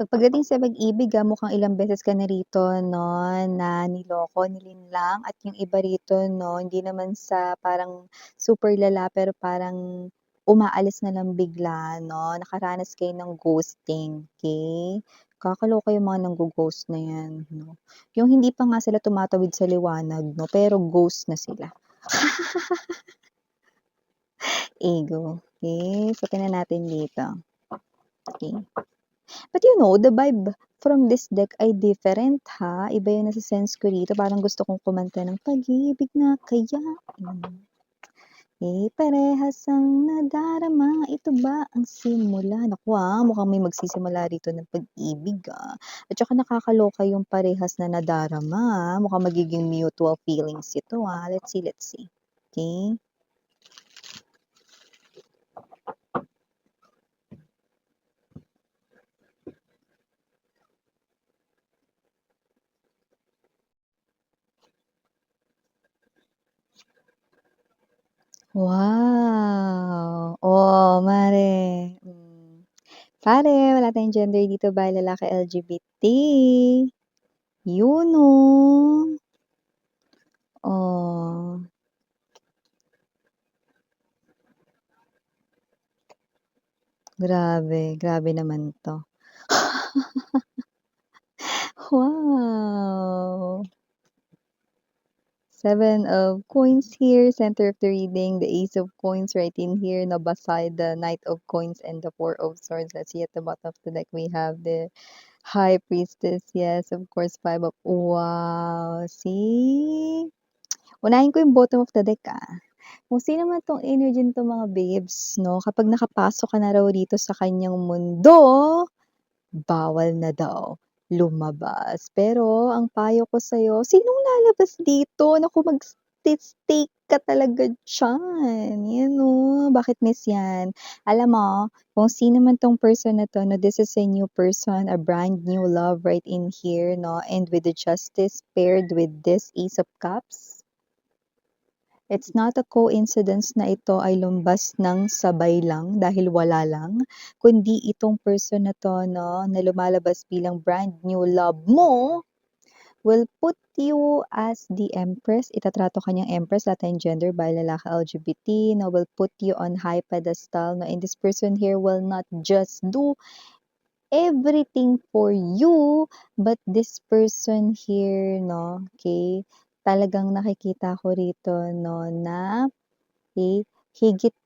Pagdating sa pag-ibig, mukhang ilang beses ka na rito 'no, na niloko, nilinlang at yung iba rito 'no, hindi naman sa parang super lala pero parang umaalis na lang bigla 'no, nakaranas kayo ng ghosting, okey? Kakaloka yung mga nanggo-ghost na 'yan 'no, yung hindi pa nga sila tumatawid sa liwanag 'no, pero ghost na sila. Ego, okey. So, tingnan natin dito, okey. But you know, the vibe from this deck ay different ha. Iba yung nase-sense ko rito. Parang gusto kong kumanta ng pag-ibig na kaya. Parehas ang nadarama. Ito ba ang simula? Naku mukhang may magsisimula rito ng pag-ibig At saka nakakaloka yung parehas na nadarama Mukhang magiging mutual feelings ito Let's see, let's see. Okay? Wow! Oh, mare. Pare, wala tayong gender dito ba lalaki, LGBT. Yun oh. Oh, grabe, grabe naman 'to. Wow! Seven of coins here, center of the reading, the ace of coins right in here, na beside the knight of coins and the four of swords. Let's see at the bottom of the deck, we have the high priestess. Yes, of course, five of wow, see? Unahin ko yung bottom of the deck Kung sino man 'tong energy nitong mga babes 'no, kapag nakapasok ka na raw dito sa kanyang mundo, bawal na daw lumabas. Pero ang payo ko sa'yo, sinong lalabas dito? Naku stay ka talaga diyan, 'yan bakit miss 'yan? Alam mo, kung sino man 'tong person na 'to 'no, this is a new person, a brand new love right in here 'no, and with the justice paired with this ace of cups. It's not a coincidence na ito ay lumbas ng sabay lang dahil wala lang, kundi itong person na 'to 'no, na lumalabas bilang brand new love mo, will put you as the empress. Itatrato ka niyang empress, wala tayong gender, bawal lalaki, LGBT, no, will put you on high pedestal, no, and this person here will not just do everything for you, but this person here 'no, okay, talagang nakikita ko rito 'no na higit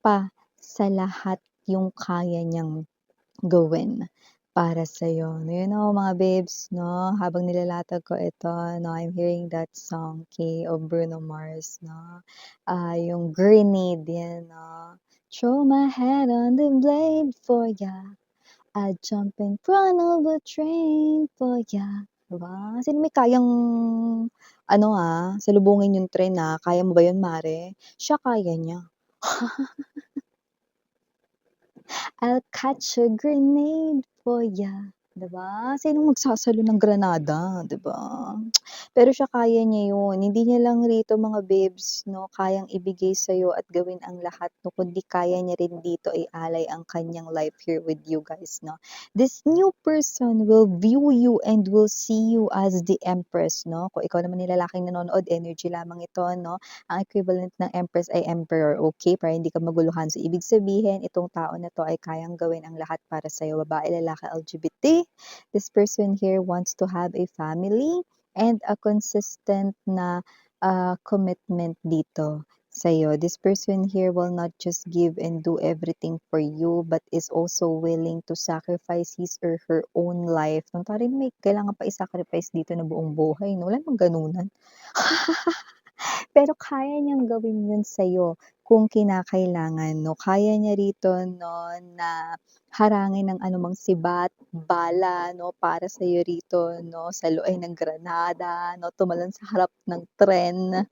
pa sa lahat yung kaya niyang gawin para sa'yo. You know, mga babes 'no, habang nilalatag ko ito 'no, I'm hearing that song, of Bruno Mars 'no, yung Grenade 'yan 'no. Throw my head on the blade for ya, I'd jump in front of a train for ya. 'Di ba? Sino may kayang ano, salubungin yung tren, kaya mo ba yun mare? Siya kaya niya. I'll catch a grenade for ya, 'di ba? Sinong magsasalo ng granada, 'di ba? Pero siya kaya niya 'yun, hindi niya lang rito mga babes 'no, kayang ibigay sa'yo at gawin ang lahat 'no, kundi kaya niya rin dito ialay ang kanyang life here with you guys 'no. This new person will view you and will see you as the empress 'no. Kung ikaw naman yung lalaking nanonood, energy lamang ito 'no. Ang equivalent ng empress ay emperor, okay? Para hindi ka maguluhan. So, ibig sabihin, itong tao na 'to ay kayang gawin ang lahat para sa'yo, babae, lalaki, LGBT. This person here wants to have a family and a consistent na commitment dito sa'yo. This person here will not just give and do everything for you, but is also willing to sacrifice his or her own life. Kung parang may kailangan pa i-sacrifice dito na buong buhay 'no, wala namang ganunan. Pero kaya niyang gawin 'yun sa'yo kung kinakailangan 'no. Kaya niya rito 'no na harangin ang anumang sibat, bala 'no, para sa'yo rito 'no, saluay ng granada 'no, tumalon sa harap ng tren.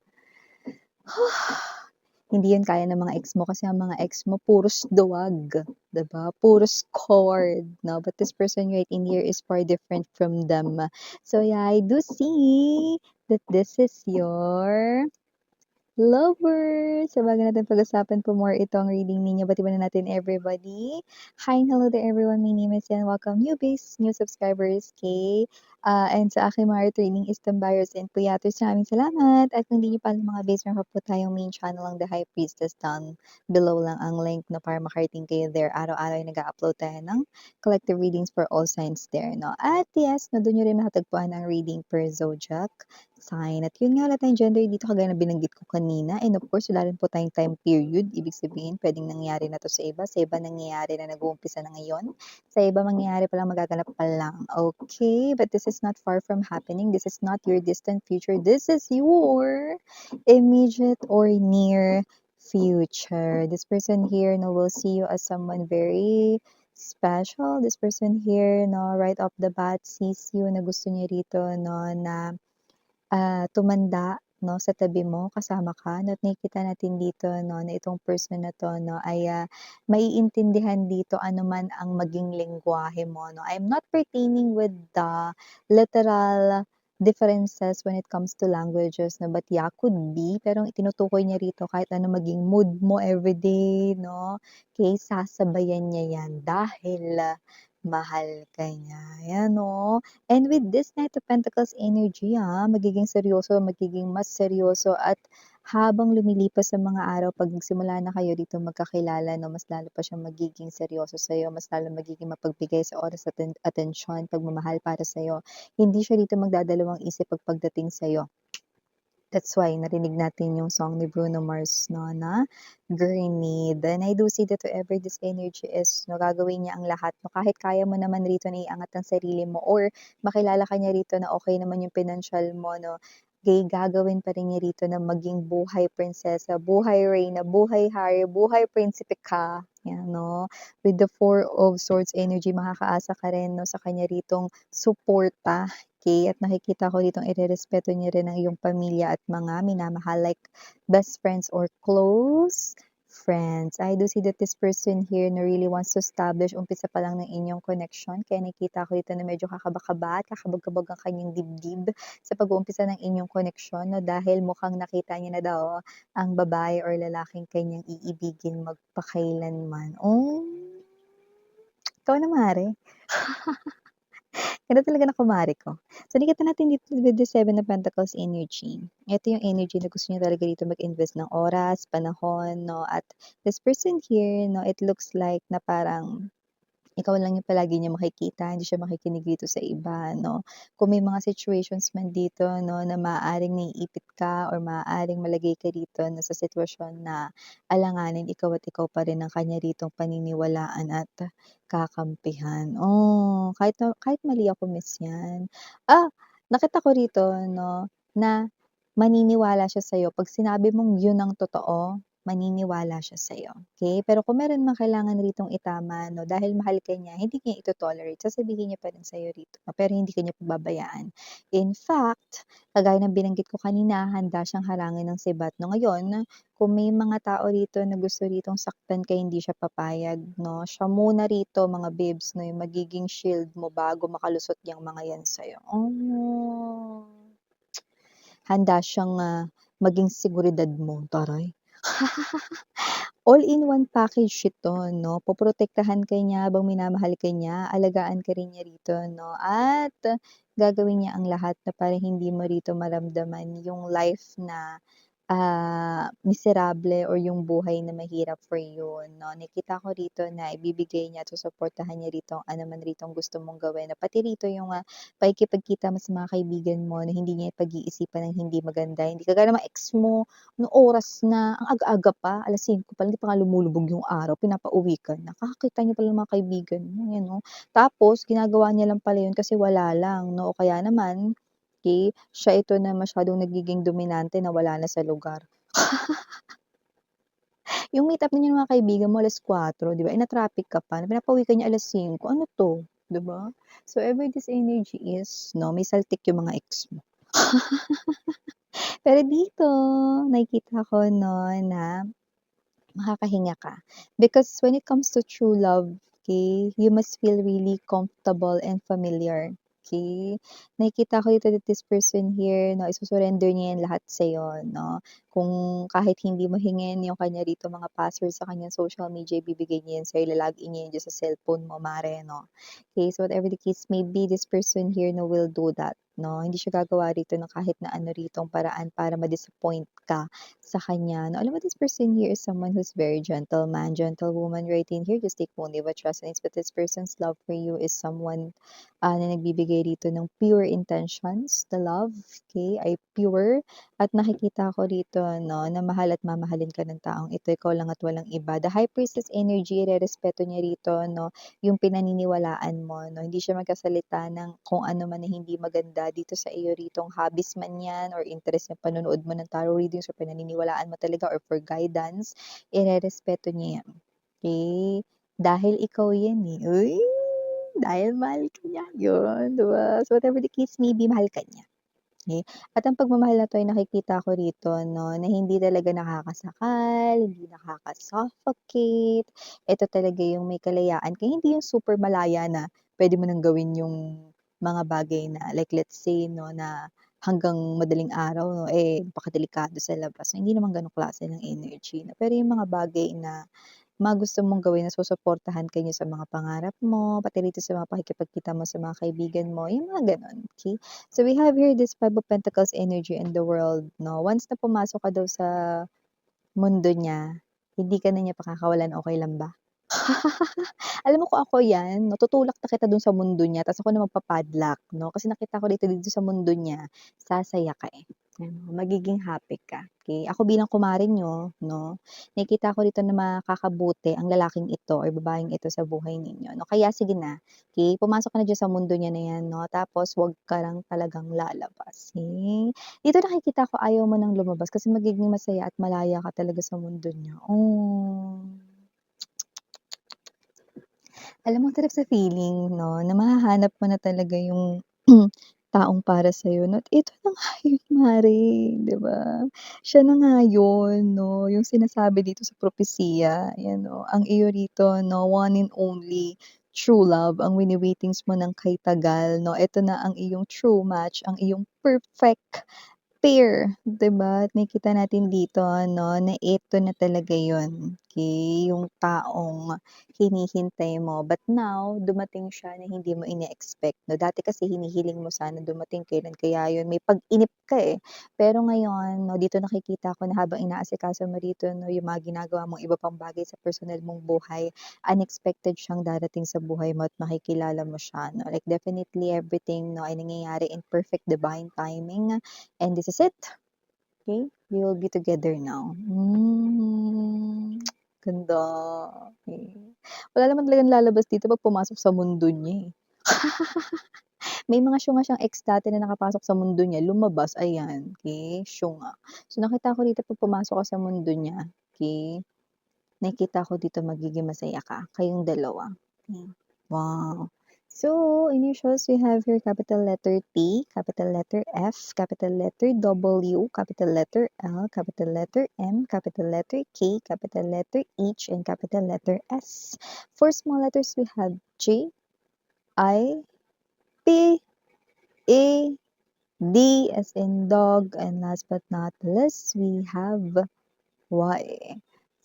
Hindi 'yun kaya ng mga ex mo kasi ang mga ex mo puros duwag, 'di ba, puros cord 'no, but this person right in here is far different from them. So yeah, I do see that this is your lovers! Sa bago natin pag-usapan po more itong reading ninyo, bati na natin everybody. Hi and hello there everyone, my name is Yan. Welcome newbies, new subscribers, kay and sa aking mga returning Eastern buyers and puyaters, maraming salamat. At kung di nyo pa mga base, meron po tayong main channel ang The High Priestess down below lang ang link no, para makarating kayo there. Araw-araw yung nag-upload tayo ng collective readings for all signs there. No? At yes, no, doon nyo rin matatagpuan ang reading per zodiac sign. At yun nga, wala tayong gender dito kagaya na binanggit ko kanina. And of course, wala rin po tayong time period. Ibig sabihin, pwedeng nangyari na to sa iba nangyayari na nag-uumpisa na ngayon. Sa iba, mangyayari pa lang, magaganap pa lang. Okay, but this is not far from happening. This is not your distant future. This is your immediate or near future. This person here no, will see you as someone very special. This person here, no, right off the bat, sees you na gusto niya rito, no, na tumanda 'no, sa tabi mo, kasama ka 'no, at nakikita natin dito 'no, na itong person na 'to 'no, ay, maiintindihan dito ano man ang maging lengguwahe mo 'no. I'm not pertaining with the literal differences when it comes to languages 'no, but yeah, could be. Pero ang tinutukoy niya rito kahit ano maging mood mo everyday 'no, okey, sasabayan niya 'yan dahil mahal ka niya, 'yan 'no. And with this Knight of Pentacles energy, magiging seryoso, magiging mas seryoso at habang lumilipas ang mga araw 'pag nagsimula na kayo dito magkakilala 'no, mas lalo pa siyang magiging seryoso sa'yo, mas lalo magiging mapagbigay sa oras at atensyon, pagmamahal para sa'yo. Hindi siya dito magdadalawang isip 'pag pagdating sa'yo. That's why narinig natin yung song ni Bruno Mars 'no, na Grenade. And I do see that whoever this energy is 'no, gagawin niya ang lahat 'no, kahit kaya mo naman rito na iangat ang sarili mo or makilala ka niya rito na okey naman yung pinansiyal mo 'no, gagawin pa rin niya rito na maging buhay prinsesa, buhay reyna, buhay hari, buhay prinsipe ka, 'yan 'no. With the Four of Swords energy makakaasa ka rin 'no, sa kanya ritong suporta. Okay, at nakikita ko ditong irerespeto niya rin ang iyong pamilya at mga minamahal like best friends or close friends. I do see that this person here na really wants to establish umpisa pa lang ng inyong connection. Kaya nakikita ko dito na medyo kakaba-kaba at kakabog-kabog ang kanyang dibdib sa pag-uumpisa ng inyong connection no, dahil mukhang nakita niya na daw ang babae or lalaking kanyang iibigin magpakailanman. Oh, ikaw na mare. Ganda talaga ng kumare ko. So, nakita natin dito with the Seven of Pentacles energy. Ito yung energy na gusto niya talaga dito mag-invest ng oras, panahon, no? At this person here, no, it looks like na parang ikaw lang yung palagi niya makikita, hindi siya makikinig dito sa iba, no? Kung may mga situations man dito, no, na maaaring naiipit ka or maaaring malagay ka dito na sa sitwasyon na alanganin ikaw at ikaw pa rin ang kanya ritong paniniwalaan at kakampihan. Oh, kahit mali ako miss 'yan. Nakita ko rito 'no, na maniniwala siya sa'yo 'pag sinabi mong yun ang totoo, maniniwala siya sa'yo, okey? Pero kung meron mang kailangan ritong itama 'no, dahil mahal ka niya, hindi niya ito-tolerate, sasabihin niya pa rin sa'yo rito, pero hindi ka niya pababayaan. In fact, kagaya ng binanggit ko kanina, handa siyang harangin ng sibat 'no. Ngayon, kung may mga tao rito na gusto ritong saktan ka, hindi siya papayag 'no, siya muna rito mga babes 'no, yung magiging shield mo bago makalusot yang mga yan sa'yo. Oh. Handa siyang, maging seguridad mo, taray. All-in-one package ito 'no, poprotektahan ka niya habang minamahal ka niya, alagaan ka rin niya rito 'no, at gagawin niya ang lahat na para hindi mo rito maramdaman yung life na, miserable or yung buhay na mahirap for you 'no. Nakita ko rito na ibibigay niya at susuportahan niya rito ang ano man ritong gusto mong gawin na pati rito yung, pakikipagkita mo sa mga kaibigan mo na hindi niya pag-iisipan ng hindi maganda, hindi kagaya ng mga ex mo. Anong oras na, ang aga-aga pa, 5:00 pa lang, hindi pa nga lumulubog yung araw, pinapauwi ka na, kakakita niyo pala ng mga kaibigan mo, yan 'no. Tapos ginagawa niya lang pala yun kasi wala lang 'no, o kaya naman, siya ito na masyadong nagiging dominante na wala na sa lugar. Yung meet up ninyo ng mga kaibigan mo 4:00 'di ba, eh, na-traffic ka pa, pinapauwi ka niya 5:00, ano 'to, 'di ba? So, ever this energy is 'no, may saltik yung mga ex mo. Pero dito, nakikita ko 'no, na makakahinga ka. Because when it comes to true love, you must feel really comfortable and familiar. Okay. Nakikita ko dito that this person here 'no, isusurrender niya 'yan lahat sa'yo 'no. Kung kahit hindi mo hingin yung kanya rito mga password sa kanyang social media, ibibigay niya 'yan sa'yo, ila-login niya 'yan diyan sa cellphone mo mare 'no. Okay, so whatever the case may be, this person here 'no will do that 'no. Hindi siya gagawa rito ng kahit na ano ritong paraan para ma-disappoint ka sa kanya 'no. Alam mo this person here is someone who's very gentleman, gentlewoman right in here, just take only what resonates. But this person's love for you is someone na nagbibigay rito ng pure intentions. The love, okay, ay pure at nakikita ko rito 'no, na mahal at mamahalin ka ng taong ito, ikaw lang at walang iba. The High Priestess energy, irerespeto niya rito 'no, yung pinaniniwalaan mo 'no. Hindi siya magsasalita ng kung ano man na hindi maganda dito sa iyo ritong hobbies man 'yan or interest na panonood mo ng tarot readings or pinaniniwalaan mo talaga or for guidance, irerespeto niya 'yan, okey? Dahil ikaw 'yan, eh. Uy! Dahil mahal ka niya, yun, 'di ba? So, whatever the case may be, mahal ka niya, okey? At ang pagmamahal na 'to ay nakikita ko rito 'no, na hindi talaga nakakasakal, hindi nakaka-suffocate. Ito talaga yung may kalayaan kaya hindi yung super malaya na puwede mo nang gawin yung mga bagay na like let's say 'no, na hanggang madaling araw 'no, eh, napakadelikado sa labas. Hindi naman gano'ng klase ng energy 'no, pero yung mga bagay na mga gusto mong gawin na susuportahan ka niya sa mga pangarap mo, pati rito sa mga pakikipagkita mo sa mga kaibigan mo, yung mga gano'n, okey? So, we have here this Five of Pentacles energy in the world 'no, once na pumasok ka daw sa mundo niya, hindi ka na niya pakakawalan, okey lang ba? Alam mo kung ako 'yan 'no, tutulak na kita dun sa mundo niya ta's ako na magpa-padlock 'no, kasi nakita ko dito sa mundo niya, sasaya ka, eh, magiging happy ka, okey. Ako bilang kumare niyo 'no, nakikita ko dito na makakabuti ang lalaking ito or babaeng ito sa buhay ninyo 'no, kaya sige na, okey, pumasok ka na diyan sa mundo niya na 'yan 'no, tapos huwag ka lang talagang lalabas, okey. Dito nakikita ko ayaw mo ng lumabas kasi magiging masaya at malaya ka talaga sa mundo niya. Oh. Alam mo ang sarap sa feeling 'no, na mahahanap mo na talaga yung taong para sa'yo 'no, at ito na nga yun mare, 'di ba? Siya na nga yun 'no, yung sinasabi dito sa propesiya, ayan 'no, ang iyo rito 'no, one and only true love ang wini-waitings mo ng kay tagal 'no, eto na ang iyong true match, ang iyong perfect pair, 'di ba? At nakikita natin dito ano, na ito na talaga yun, okey, yung taong hinihintay mo. But now, dumating siya na hindi mo ine-expect 'no. Dati kasi hinihiling mo sana dumating kailan kaya yun, may pag-inip ka, eh. Pero ngayon 'no, dito nakikita ko na habang inaasikaso mo rito 'no, yung mga ginagawa mong iba pang bagay sa personal mong buhay, unexpected siyang darating sa buhay mo at makikilala mo siya 'no. Like definitely everything 'no, ay nangyayari in perfect divine timing. And this is it, okay? We will be together now. Ganda, okey. Wala naman talagang lalabas dito 'pag pumasok sa mundo niya, eh. May mga syunga siyang ex dati na nakapasok sa mundo niya, lumabas, ayan, okey, syunga. So, nakita ko dito 'pag pumasok ka sa mundo niya, okey, nakikita ko dito magiging masaya ka, kayong dalawa. Hmm, wow. So, initials we have here capital letter T, capital letter F, capital letter W, capital letter L, capital letter M, capital letter K, capital letter H, and capital letter S. For small letters, we have J, I, P, A, D as in dog, and last but not least, we have Y.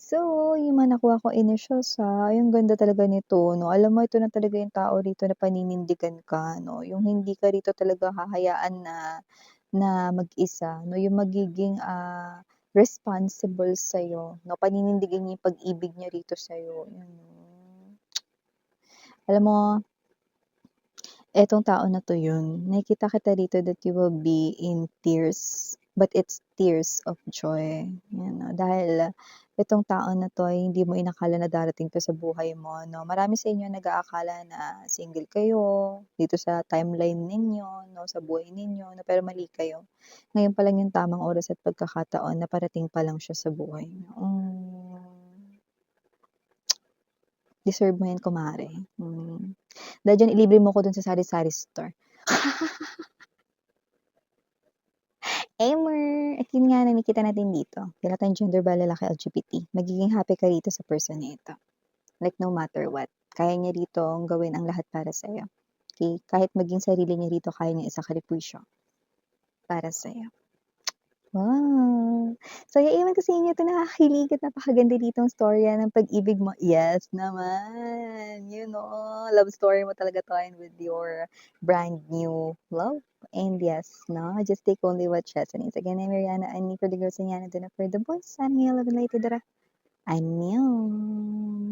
So, yung mga nakuha kong initials ang ganda talaga nito 'no. Alam mo ito na talaga yung tao rito na paninindigan ka 'no, yung hindi ka rito talaga hahayaan na na mag-isa 'no, yung magiging, responsible sa'yo 'no, paninindigan niya yung pag-ibig niya rito sa'yo, yun 'no. Alam mo etong tao na 'to yun, nakikita kita dito that you will be in tears, but it's tears of joy, yan 'no. Dahil itong tao na 'to ay hindi mo inakala na darating 'to sa buhay mo 'no. Marami sa inyo nag-aakala na single kayo dito sa timeline ninyo 'no, sa buhay ninyo 'no, pero mali kayo. Ngayon pa lang yung tamang oras at pagkakataon na parating pa lang siya sa buhay niyo. Deserve mo yan kumare, Dahil diyan ilibre mo ko dun sa sari-sari store. Emer! At yun nga na nakikita natin dito, wala tayong gender ba lalaki, LGBT. Magiging happy ka rito sa person na ito. Like no matter what, kaya niya ditong gawin ang lahat para sa'yo. okey, kahit maging sarili niya dito kaya niyang isakripisyo para sa'yo. Wow! Saya iwan ko sa inyo 'to nakakakilig at napakaganda ditong istorya ng pag-ibig mo yes naman, you know, love story mo talaga 'to and with your brand new love. And yes 'no, just take only what resonates. Again, I'm Mariana and for the girls and Yana, do not for the boys. Signing you love and light to the 안녕.